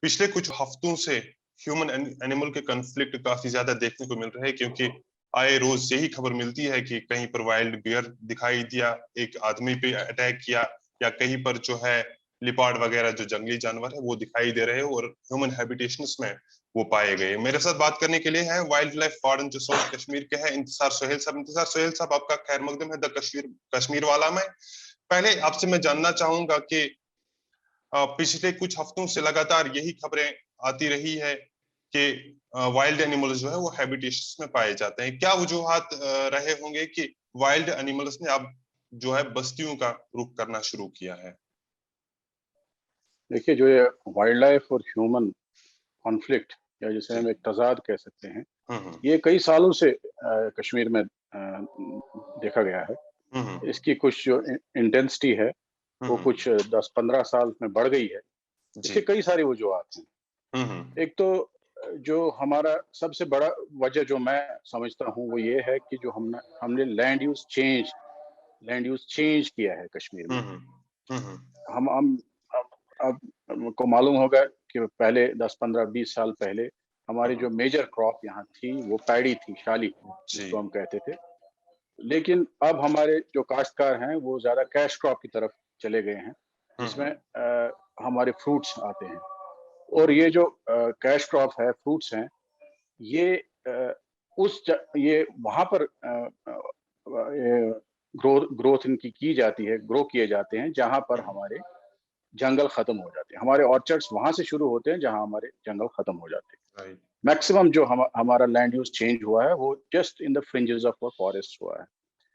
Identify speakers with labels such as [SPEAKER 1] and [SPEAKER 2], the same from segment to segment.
[SPEAKER 1] पिछले कुछ हफ्तों से ह्यूमन एनिमल के कॉन्फ्लिक्ट काफी ज्यादा देखने को मिल रहे हैं, क्योंकि आए रोज यही खबर मिलती है कि कहीं पर वाइल्ड बियर दिखाई दिया, एक आदमी पे अटैक किया, या कहीं पर जो है लिपार्ड वगैरह जो जंगली जानवर है वो दिखाई दे रहे हैं और ह्यूमन हैबिटेशंस में वो पाए गए। मेरे साथ बात करने के लिए है वाइल्ड लाइफ वार्डन जो साउथ कश्मीर के हैं, इंतजार सोहेल साहब। इंतजार सोहेल साहब, आपका खैर मकदम है द कश्मीर वाला में। पहले आपसे मैं जानना चाहूंगा कि पिछले कुछ हफ्तों से लगातार यही खबरें आती रही है कि वाइल्ड एनिमल्स जो है वो हैबिटेशंस में पाए जाते हैं। क्या वजूहात रहे होंगे कि वाइल्ड एनिमल्स ने अब जो है बस्तियों का रुख करना शुरू किया है?
[SPEAKER 2] देखिए, जो ये वाइल्ड लाइफ और ह्यूमन कॉन्फ्लिक्ट या जिसे हम
[SPEAKER 1] जी।
[SPEAKER 2] एक तज़ाद कह सकते हैं,
[SPEAKER 1] हम्म।
[SPEAKER 2] ये कई सालों से कश्मीर में देखा गया है।
[SPEAKER 1] हम्म।
[SPEAKER 2] इसकी कुछ जो इंटेंसिटी है वो
[SPEAKER 1] हम्म।
[SPEAKER 2] कुछ 10-15 साल में बढ़ गई है।
[SPEAKER 1] जी।
[SPEAKER 2] इसके कई सारी वजूहात हैं।
[SPEAKER 1] हम्म।
[SPEAKER 2] एक तो जो हमारा सबसे बड़ा वजह जो मैं समझता हूँ वो ये है कि जो हमने लैंड यूज चेंज किया है कश्मीर में।
[SPEAKER 1] हम्म। हम्म।
[SPEAKER 2] हम अब हमको मालूम होगा कि पहले 10-15-20 साल पहले हमारी जो मेजर क्रॉप यहाँ थी वो पैडी थी, शाली
[SPEAKER 1] जी।
[SPEAKER 2] जिसको हम कहते थे। लेकिन अब हमारे जो काश्तकार हैं वो ज़्यादा कैश क्रॉप की तरफ चले गए हैं, जिसमें
[SPEAKER 1] हम्म।
[SPEAKER 2] हमारे फ्रूट्स आते हैं। और ये जो कैश क्रॉप है, फ्रूट्स हैं, ये ये वहाँ पर ग्रोथ इनकी की जाती है, ग्रो किए जाते हैं जहाँ पर हमारे जंगल खत्म हो जाते हैं। हमारे ऑर्चर्ड्स वहां से शुरू होते हैं जहां हमारे जंगल खत्म हो जाते हैं।
[SPEAKER 1] राइट।
[SPEAKER 2] मैक्सिमम जो हमारा लैंड यूज चेंज हुआ है वो just in the fringes of forest हुआ है।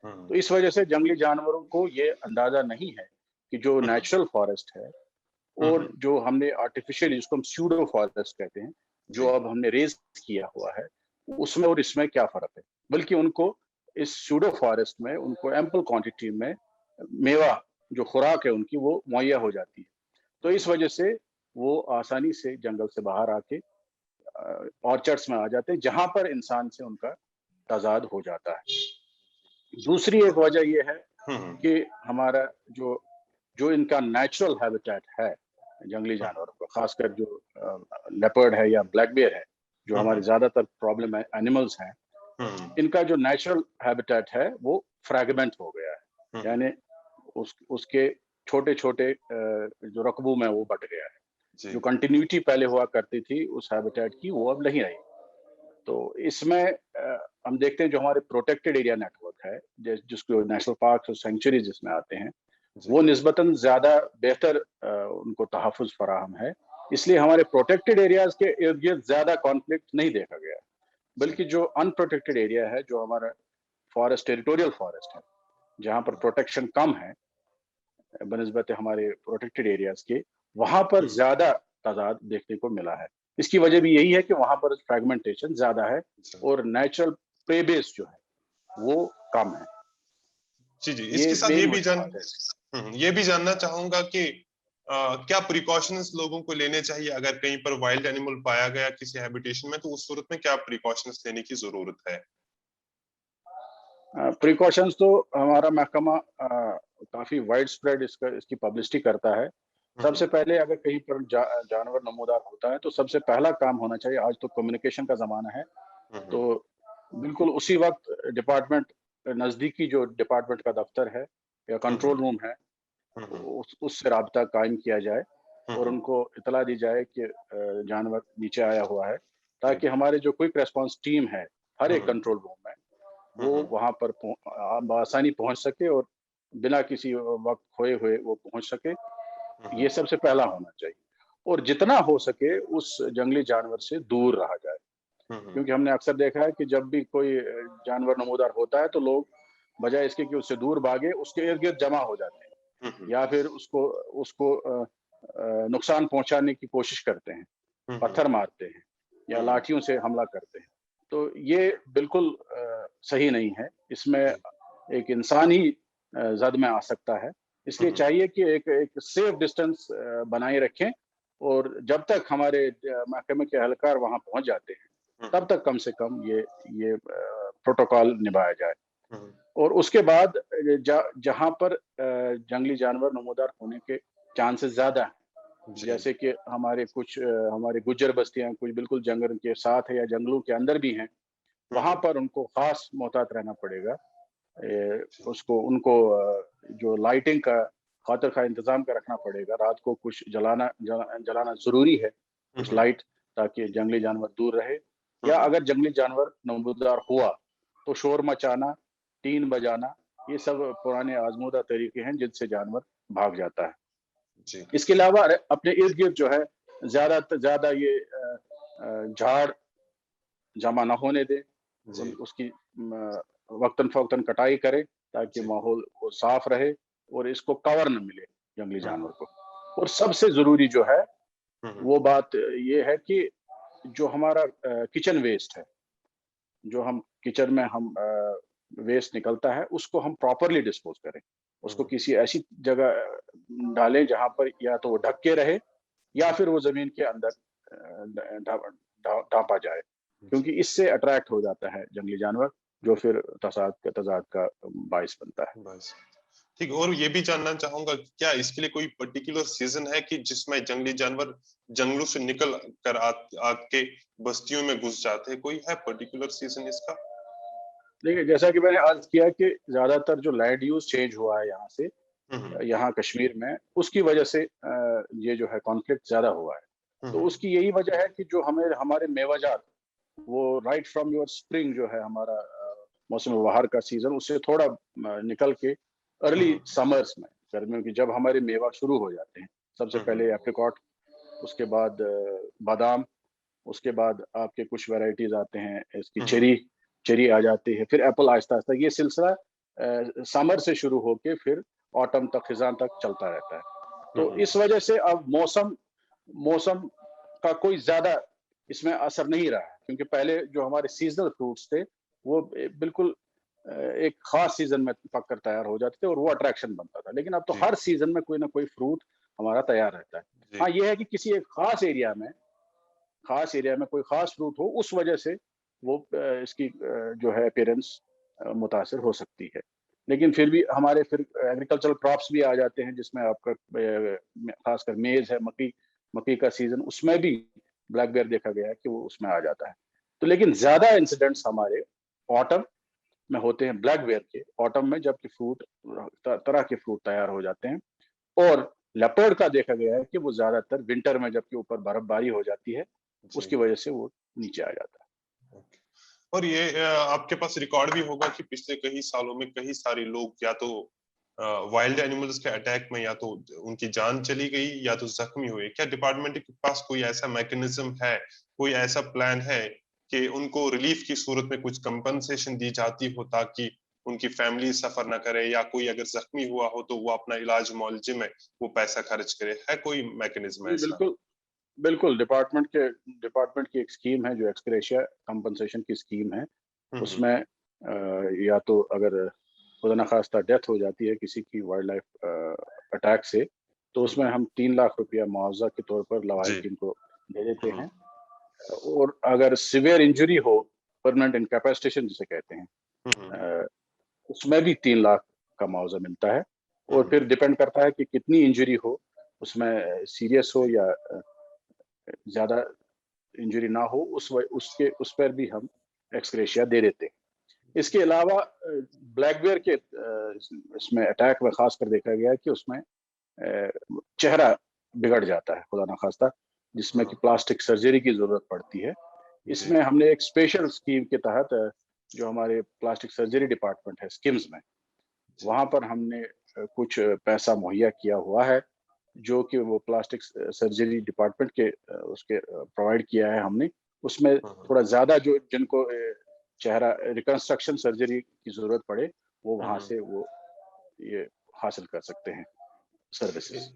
[SPEAKER 1] हम्म।
[SPEAKER 2] तो इस वजह से जंगली जानवरों को ये अंदाजा नहीं है कि जो
[SPEAKER 1] हम्म।
[SPEAKER 2] नेचुरल फॉरेस्ट है और जो हमने आर्टिफिशियल, जिसको हम स्यूडो फॉरेस्ट कहते हैं, जो
[SPEAKER 1] जी।
[SPEAKER 2] अब हमने रेज किया हुआ है, उसमें और इसमें क्या फर्क है। बल्कि उनको इस स्यूडो फॉरेस्ट में उनको एम्पल क्वांटिटी में मेवा, जो खुराक है उनकी, वो मुहैया हो जाती है। तो इस वजह से वो आसानी से जंगल से बाहर आके ऑर्चर्ड्स में आ जाते हैं जहां पर इंसान से उनका तजाद हो जाता है। दूसरी एक वजह यह है
[SPEAKER 1] हम्म।
[SPEAKER 2] कि हमारा जो जो इनका नेचुरल हैबिटेट है जंगली
[SPEAKER 1] हम्म।
[SPEAKER 2] जानवरों का, खासकर जो लेपर्ड है या ब्लैक बेयर है, जो हमारे ज्यादातर प्रॉब्लम एनिमल्स हैं,
[SPEAKER 1] हम्म।
[SPEAKER 2] इनका जो नेचुरल हैबिटेट है वो फ्रैगमेंट हो गया है।
[SPEAKER 1] हम्म।
[SPEAKER 2] यानी उसके छोटे छोटे जो रकबों में वो बट गया है।
[SPEAKER 1] जी।
[SPEAKER 2] जो कंटिन्यूटी पहले हुआ करती थी उस हैबिटेट की, वो अब नहीं रही। तो इसमें हम देखते हैं जो हमारे प्रोटेक्टेड एरिया नेटवर्क है, जिसको नेशनल पार्क और सेंचुरी जिसमें आते हैं,
[SPEAKER 1] जी।
[SPEAKER 2] वो निस्बतन ज्यादा बेहतर उनको तहफ़्फ़ुज़ फराहम है। इसलिए हमारे प्रोटेक्टेड एरियाज के इर्द गिर्द ज्यादा कॉन्फ्लिक्ट नहीं देखा गया।
[SPEAKER 1] जी।
[SPEAKER 2] बल्कि जो अनप्रोटेक्टेड एरिया है, जो हमारा फॉरेस्ट, टेरिटोरियल फॉरेस्ट है, जहाँ पर प्रोटेक्शन कम है बनिस्बत हमारे प्रोटेक्टेड एरियाज के, वहां पर
[SPEAKER 1] हम्म।
[SPEAKER 2] ज्यादा तादाद देखने को मिला है। इसकी वजह भी यही है कि वहां पर फ्रेगमेंटेशन ज्यादा है और नेचुरल प्रे बेस जो है वो कम है।
[SPEAKER 1] जी। जी,
[SPEAKER 2] ये
[SPEAKER 1] इसके साथ
[SPEAKER 2] मेन वजूहत है।
[SPEAKER 1] ये भी जानना चाहूंगा कि क्या प्रिकॉशंस लोगों को लेने चाहिए अगर कहीं पर वाइल्ड एनिमल पाया गया किसी हैबिटेशन में, तो उस सूरत में क्या प्रिकॉशंस लेने की जरूरत है?
[SPEAKER 2] प्रिकॉशंस तो हमारा महकमा काफी वाइड स्प्रेड इसकी पब्लिसिटी करता है।
[SPEAKER 1] हम्म।
[SPEAKER 2] सबसे पहले अगर कहीं पर जानवर नमूदार होता है तो सबसे पहला काम होना चाहिए, आज तो कम्युनिकेशन का जमाना है, तो
[SPEAKER 1] हम्म।
[SPEAKER 2] बिल्कुल उसी वक्त डिपार्टमेंट, नजदीकी जो डिपार्टमेंट का दफ्तर है या
[SPEAKER 1] हम्म।
[SPEAKER 2] कंट्रोल रूम है,
[SPEAKER 1] हम्म।
[SPEAKER 2] उससे राब्ता कायम किया जाए और
[SPEAKER 1] हम्म।
[SPEAKER 2] उनको इतला दी जाए कि जानवर नीचे आया हुआ है,
[SPEAKER 1] जी।
[SPEAKER 2] ताकि हमारे जो क्विक रेस्पॉन्स टीम है हर एक
[SPEAKER 1] हम्म।
[SPEAKER 2] कंट्रोल रूम में, वो
[SPEAKER 1] हम्म।
[SPEAKER 2] वहां पर आसानी पहुंच सके और बिना किसी वक्त खोए हुए वो पहुंच सके।
[SPEAKER 1] हम्म।
[SPEAKER 2] ये सबसे पहला होना चाहिए। और जितना हो सके उस जंगली जानवर से दूर रहा जाए,
[SPEAKER 1] हम्म।
[SPEAKER 2] क्योंकि हमने अक्सर देखा है कि जब भी कोई जानवर नमूदार होता है तो लोग बजाय इसके कि उससे दूर भागे, उसके इर्द गिर्द जमा हो जाते हैं
[SPEAKER 1] हम्म।
[SPEAKER 2] या फिर उसको उसको नुकसान पहुंचाने की कोशिश करते हैं,
[SPEAKER 1] हम्म।
[SPEAKER 2] पत्थर मारते हैं या
[SPEAKER 1] हम्म।
[SPEAKER 2] लाठियों से हमला करते हैं। तो ये बिल्कुल सही नहीं है। इसमें
[SPEAKER 1] जी।
[SPEAKER 2] एक इंसान ही जद में आ सकता है। इसलिए
[SPEAKER 1] हम्म।
[SPEAKER 2] चाहिए कि एक सेफ डिस्टेंस बनाए रखें और जब तक हमारे महकमे के एहलकार वहां पहुंच जाते हैं
[SPEAKER 1] हम्म।
[SPEAKER 2] तब तक कम से कम ये प्रोटोकॉल निभाया जाए।
[SPEAKER 1] हम्म।
[SPEAKER 2] और उसके बाद जहां पर जंगली जानवर नमूदार होने के चांसेस ज्यादा हैं,
[SPEAKER 1] जी।
[SPEAKER 2] जैसे कि हमारे गुज्जर बस्तियां कुछ बिल्कुल जंगल के साथ है या जंगलों के अंदर भी हैं, वहां पर उनको खास मोहतात रहना पड़ेगा।
[SPEAKER 1] जी।
[SPEAKER 2] उसको उनको जो लाइटिंग का खातिर का इंतजाम का रखना पड़ेगा। रात को कुछ जलाना जरूरी है, कुछ
[SPEAKER 1] हुँ,
[SPEAKER 2] लाइट, ताकि जंगली जानवर दूर रहे। या
[SPEAKER 1] हुँ,
[SPEAKER 2] अगर जंगली जानवर नमूदार हुआ तो शोर मचाना, टीन बजाना, ये सब पुराने आजमूदा तरीके हैं जिनसे जानवर भाग जाता है।
[SPEAKER 1] जी,
[SPEAKER 2] इसके अलावा अपने इर्द गिर्द जो है ज्यादा ये झाड़ जमा ना होने दें।
[SPEAKER 1] जी,
[SPEAKER 2] उसकी वक्तन फवक्तन कटाई करें, ताकि
[SPEAKER 1] जी।
[SPEAKER 2] माहौल वो साफ रहे और इसको कवर न मिले जंगली
[SPEAKER 1] हुँ,
[SPEAKER 2] जानवर को। और सबसे जरूरी जो है
[SPEAKER 1] हुँ, हुँ,
[SPEAKER 2] वो बात ये है कि जो हमारा किचन वेस्ट है, जो हम किचन में हम वेस्ट निकलता है, उसको हम प्रॉपरली डिस्पोज करें। उसको
[SPEAKER 1] हुँ,
[SPEAKER 2] किसी ऐसी जगह डालें जहां पर या तो वो ढक के रहे या फिर वो जमीन के अंदर ढांपा जाए,
[SPEAKER 1] जी,
[SPEAKER 2] क्योंकि इससे अट्रैक्ट हो जाता है जंगली जानवर, जो फिर तजाद का बाइस बनता है।
[SPEAKER 1] बस। ठीक, और ये भी जानना चाहूँगा कि क्या इसके लिए कोई पर्टिकुलर सीज़न है कि जिसमें जंगली जानवर जंगलों से निकल कर आके बस्तियों में घुस जाते हैं? कोई है पर्टिकुलर सीज़न इसका?
[SPEAKER 2] देखिए, जैसा कि मैंने अर्ज किया कि ज्यादातर जो लैंड यूज चेंज हुआ है यहाँ से,
[SPEAKER 1] हुँ, हुँ,
[SPEAKER 2] यहाँ कश्मीर में, उसकी वजह से ये जो है कॉन्फ्लिक्ट ज्यादा हुआ है।
[SPEAKER 1] हुँ,
[SPEAKER 2] तो
[SPEAKER 1] हुँ,
[SPEAKER 2] उसकी यही वजह है कि जो हमें हमारे मेवाजात, वो राइट फ्रॉम योर स्प्रिंग जो है हमारा मौसम बहार का सीजन, उससे थोड़ा निकल के
[SPEAKER 1] हुँ,
[SPEAKER 2] अर्ली
[SPEAKER 1] हुँ,
[SPEAKER 2] समर्स में, गर्मियों की, जब हमारे मेवा शुरू हो जाते हैं। सबसे
[SPEAKER 1] हुँ, हुँ,
[SPEAKER 2] पहले एप्रिकॉट, उसके बाद बादाम, उसके बाद आपके कुछ वैरायटीज आते हैं इसकी,
[SPEAKER 1] हुँ, हुँ,
[SPEAKER 2] चेरी चेरी आ जाती है, फिर एप्पल आहिस्ता आहिस्ता, ये सिलसिला समर से शुरू होके फिर ऑटम तक, खिजान तक चलता रहता है।
[SPEAKER 1] हुँ,
[SPEAKER 2] तो
[SPEAKER 1] हुँ,
[SPEAKER 2] इस वजह से अब मौसम मौसम का कोई ज्यादा इसमें असर नहीं रहा है, क्योंकि पहले जो हमारे सीजनल फ्रूट्स थे वो बिल्कुल एक खास सीजन में पक कर तैयार हो जाते थे और वो अट्रैक्शन बनता था। लेकिन अब तो
[SPEAKER 1] जी,
[SPEAKER 2] हर सीजन में कोई ना कोई फ्रूट हमारा तैयार रहता है।
[SPEAKER 1] जी,
[SPEAKER 2] हाँ, ये है कि किसी एक खास एरिया में कोई खास फ्रूट हो, उस वजह से वो इसकी जो है अपीयरेंस मुतासिर हो सकती है। लेकिन फिर भी हमारे फिर एग्रीकल्चरल क्रॉप्स भी आ जाते हैं, जिसमें आपका खासकर मेज है, मक्की मक्की का सीजन, उसमें भी ब्लैक बेयर देखा गया है कि वो उसमें आ जाता है। तो लेकिन ज्यादा इंसिडेंट्स हमारे ऑटम में होते हैं, ब्लैक बेयर के ऑटम में, जबकि फ्रूट तरह के फ्रूट तैयार हो जाते हैं। और लेपर्ड का देखा गया है कि वो ज्यादातर विंटर में, जबकि ऊपर बर्फबारी हो जाती है,
[SPEAKER 1] जी,
[SPEAKER 2] उसकी वजह से वो नीचे आ जाता है।
[SPEAKER 1] ओके। और ये आपके पास रिकॉर्ड भी होगा कि पिछले कई सालों में कई सारे लोग या तो वाइल्ड एनिमल्स के अटैक में या तो उनकी जान चली गई या तो जख्मी हुए। क्या डिपार्टमेंट के पास कोई ऐसा मैकेनिज्म है, कोई ऐसा प्लान है कि उनको रिलीफ की सूरत में कुछ कंपनसेशन दी जाती हो ताकि उनकी फैमिली सफर ना करे, या कोई अगर जख्मी हुआ हो तो वो अपना इलाज मुआवजे में वो पैसा खर्च करे? है कोई मैकेनिज्म
[SPEAKER 2] जी,
[SPEAKER 1] ऐसा?
[SPEAKER 2] बिल्कुल। बिल्कुल, डिपार्टमेंट की एक स्कीम है, जो एक्सग्रेशिया कंपनसेशन की स्कीम है।
[SPEAKER 1] हुँ, हुँ,
[SPEAKER 2] उसमें या तो अगर खुदा न खास्ता डेथ हो जाती है किसी की वाइल्ड लाइफ अटैक से, तो
[SPEAKER 1] हुँ,
[SPEAKER 2] उसमें
[SPEAKER 1] हुँ।
[SPEAKER 2] हम 3 लाख रुपया मुआवजा के तौर पर
[SPEAKER 1] जी।
[SPEAKER 2] लवाहिकीन को दे देते
[SPEAKER 1] हुँ, हुँ,
[SPEAKER 2] हैं। और अगर सिवियर इंजरी हो, परमानेंट इनकैपेसिटेशन जिसे कहते हैं,
[SPEAKER 1] हुँ, हुँ,
[SPEAKER 2] अ, उसमें भी 3 लाख का मुआवजा मिलता है।
[SPEAKER 1] हुँ,
[SPEAKER 2] और
[SPEAKER 1] हुँ।
[SPEAKER 2] फिर डिपेंड करता है कि कितनी इंजरी हो, उसमें सीरियस हो
[SPEAKER 1] जी,
[SPEAKER 2] या ज्यादा इंजरी ना हो, उस पर भी हम एक्सग्रेशिया दे देते हैं। इसके अलावा ब्लैक बेयर के इसमें अटैक में खास कर देखा गया है कि उसमें चेहरा बिगड़ जाता है, खुदा ना खास्ता, जिसमें कि
[SPEAKER 1] हाँ,
[SPEAKER 2] प्लास्टिक सर्जरी की जरूरत पड़ती है।
[SPEAKER 1] जी,
[SPEAKER 2] इसमें हमने एक स्पेशल स्कीम के तहत जो हमारे प्लास्टिक सर्जरी डिपार्टमेंट है स्किम्स में,
[SPEAKER 1] जी,
[SPEAKER 2] वहां पर हमने कुछ पैसा मुहैया किया हुआ है, जो कि वो प्लास्टिक सर्जरी डिपार्टमेंट के उसके प्रोवाइड किया है हमने। उसमें
[SPEAKER 1] हाँ, हाँ,
[SPEAKER 2] थोड़ा ज्यादा जो जिनको चेहरा रिकंस्ट्रक्शन सर्जरी की जरूरत पड़े, वो
[SPEAKER 1] हुँ,
[SPEAKER 2] वहां
[SPEAKER 1] हुँ।
[SPEAKER 2] से वो ये हासिल कर सकते हैं
[SPEAKER 1] इ
[SPEAKER 2] सर्विसेज।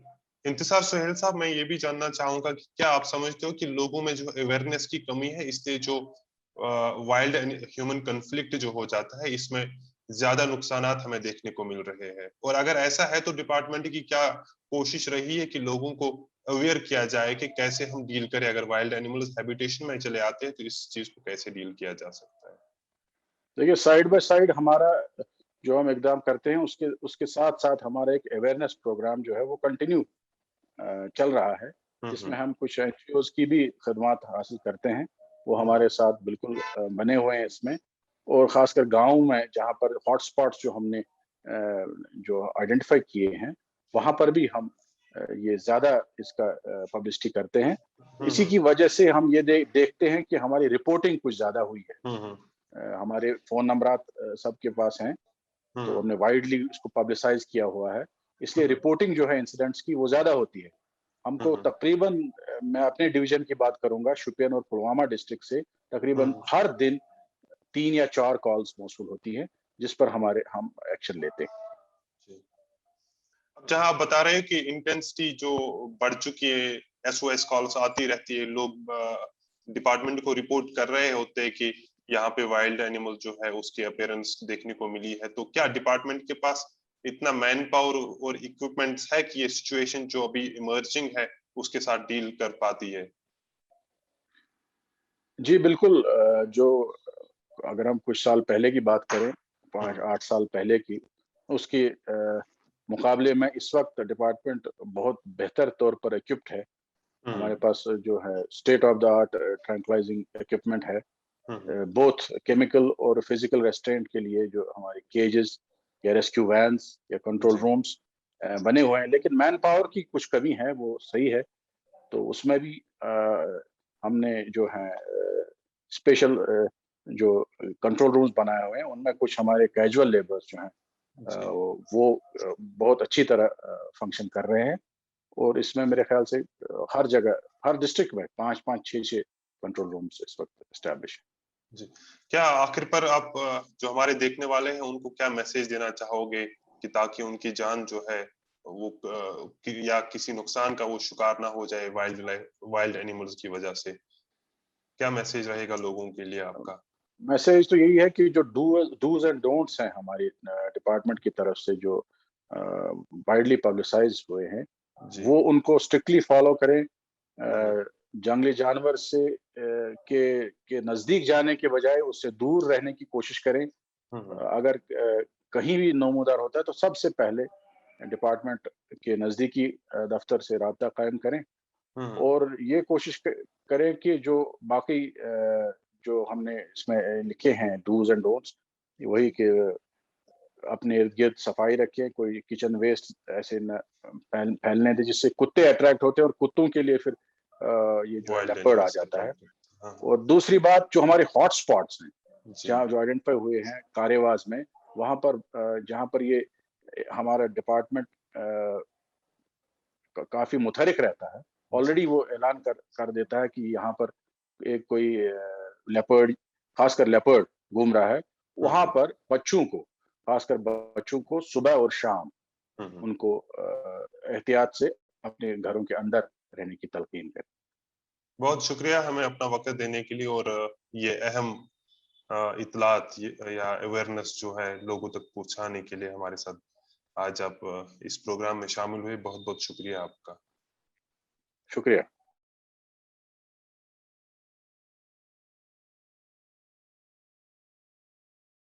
[SPEAKER 1] इंतिज़ार सोहेल साहब, मैं ये भी जानना चाहूँगा कि क्या आप समझते हो कि लोगों में जो अवेयरनेस की कमी है, इसलिए जो वाइल्ड एंड ह्यूमन कॉन्फ्लिक्ट जो हो जाता है, इसमें ज़्यादा नुकसानात हमें देखने को मिल रहे हैं? और अगर ऐसा है तो डिपार्टमेंट की क्या कोशिश रही है कि लोगों को अवेयर किया जाए कि कैसे हम डील करें? अगर वाइल्ड एनिमल्स हैबिटेशन में चले आते हैं, तो इस चीज़ को कैसे डील किया जा सकता है?
[SPEAKER 2] देखिए, साइड बाय साइड हमारा जो हम इकदाम करते हैं, उसके उसके साथ साथ हमारा एक अवेयरनेस प्रोग्राम जो है वो कंटिन्यू चल रहा है। जिसमें हम कुछ एनजीओज की भी खदमात हासिल करते हैं, वो हमारे साथ बिल्कुल बने हुए हैं इसमें। और खासकर गाँव में जहाँ पर हॉटस्पॉट्स जो हमने जो आइडेंटिफाई किए हैं, वहाँ पर भी हम ये ज़्यादा इसका पब्लिसिटी करते हैं। इसी की वजह से हम ये देखते हैं कि हमारी रिपोर्टिंग कुछ ज़्यादा हुई है। हमारे फ़ोन नंबरात सबके पास हैं, तो हमने वाइडली उसको पब्लिसाइज़ किया हुआ है। इसलिए रिपोर्टिंग जो है इंसिडेंट्स की वो ज़्यादा होती है। हमको तकरीबन मैं अपने डिवीज़न की बात करूँगा, शोपियान और पुलवामा डिस्ट्रिक्ट से तकरीबन हर दिन 3 या 4 कॉल्स मौसूल होती हैं, जिस पर हम एक्शन लेते हैं।
[SPEAKER 1] जहाँ आप बता रहे हैं कि इंटेंसिटी जो बढ़ चुकी है, एसओएस कॉल्स आती रहती है, लोग डिपार्टमेंट को रिपोर्ट कर रहे होते हैं कि यहाँ पे वाइल्ड एनिमल जो है उसकी अपीयरेंस देखने को मिली है, तो क्या डिपार्टमेंट के पास इतना मैन पावर और इक्विपमेंट्स है कि ये सिचुएशन जो अभी इमर्जिंग है उसके साथ डील कर पाती है?
[SPEAKER 2] जी, बिल्कुल जो अगर हम कुछ साल पहले की बात करें, 5-8 साल पहले की, उसके मुकाबले में इस वक़्त डिपार्टमेंट बहुत बेहतर तौर पर इक्विप्ड है। हमारे पास जो है state of the art tranquillising equipment है, बोथ केमिकल और फिजिकल रेस्ट्रेंट के लिए जो हमारे केजेस या रेस्क्यू वैन्स या कंट्रोल रूम्स बने हुए हैं। लेकिन मैन पावर की कुछ कमी है, वो सही है। तो उसमें भी हमने जो है स्पेशल जो कंट्रोल रूम्स बनाए हुए हैं, उनमें कुछ हमारे कैजुअल लेबर्स जो हैं वो बहुत अच्छी तरह फंक्शन कर रहे हैं। और इसमें मेरे ख्याल से हर जगह, हर डिस्ट्रिक्ट में 5-5, 6-6 कंट्रोल रूम्स इस वक्त एस्टैब्लिश हैं।
[SPEAKER 1] जी। क्या आखिर पर आप जो हमारे देखने वाले हैं उनको क्या मैसेज देना चाहोगे कि ताकि उनकी जान जो है वो या किसी नुकसान का वो शिकार ना हो जाए वाइल्ड एनिमल्स की वजह से? क्या मैसेज रहेगा लोगों के लिए आपका?
[SPEAKER 2] मैसेज तो यही है कि जो डूज एंड डोंट्स हैं हमारी डिपार्टमेंट की तरफ से जो वाइडली पब्लिसाइज हुए हैं, वो उनको स्ट्रिक्टली फॉलो करें। जंगली जानवर से के नजदीक जाने के बजाय उससे दूर रहने की कोशिश करें। अगर कहीं भी नमूदार होता है तो सबसे पहले डिपार्टमेंट के नजदीकी दफ्तर से राब्ता कायम करें। और ये कोशिश करें कि जो बाकी जो हमने इसमें लिखे हैं डूज एंड डोंट्स, वही कि अपने इर्द गिर्द सफाई रखें, कोई किचन वेस्ट ऐसे न फैलने दें जिससे कुत्ते अट्रैक्ट होते हैं और कुत्तों के लिए फिर ये जो है
[SPEAKER 1] वाइल्ड
[SPEAKER 2] लेपर्ड आ
[SPEAKER 1] एनिमल्स
[SPEAKER 2] जाता है।
[SPEAKER 1] हाँ,
[SPEAKER 2] और दूसरी बात, जो हमारे हॉट स्पॉट्स हैं,
[SPEAKER 1] जी।
[SPEAKER 2] जहाँ जो आइडेंटिफाई हुए हैं कारेवास में, वहाँ पर जहाँ पर ये हमारा डिपार्टमेंट काफी मुतहरिक रहता है। ऑलरेडी वो ऐलान कर देता है कि यहाँ पर एक कोई लेपर्ड, खासकर लेपर्ड घूम रहा है। वहाँ पर बच्चों को, खासकर बच्चों को सुबह और शाम उनको एहतियात से अपने घरों के अंदर रहने की तलकीन करें।
[SPEAKER 1] बहुत शुक्रिया हमें अपना वक़्त देने के लिए और ये अहम इत्तलात या अवेयरनेस जो है लोगों तक पहुँचाने के लिए हमारे साथ आज आप इस प्रोग्राम में शामिल हुए। बहुत-बहुत शुक्रिया आपका।
[SPEAKER 2] शुक्रिया।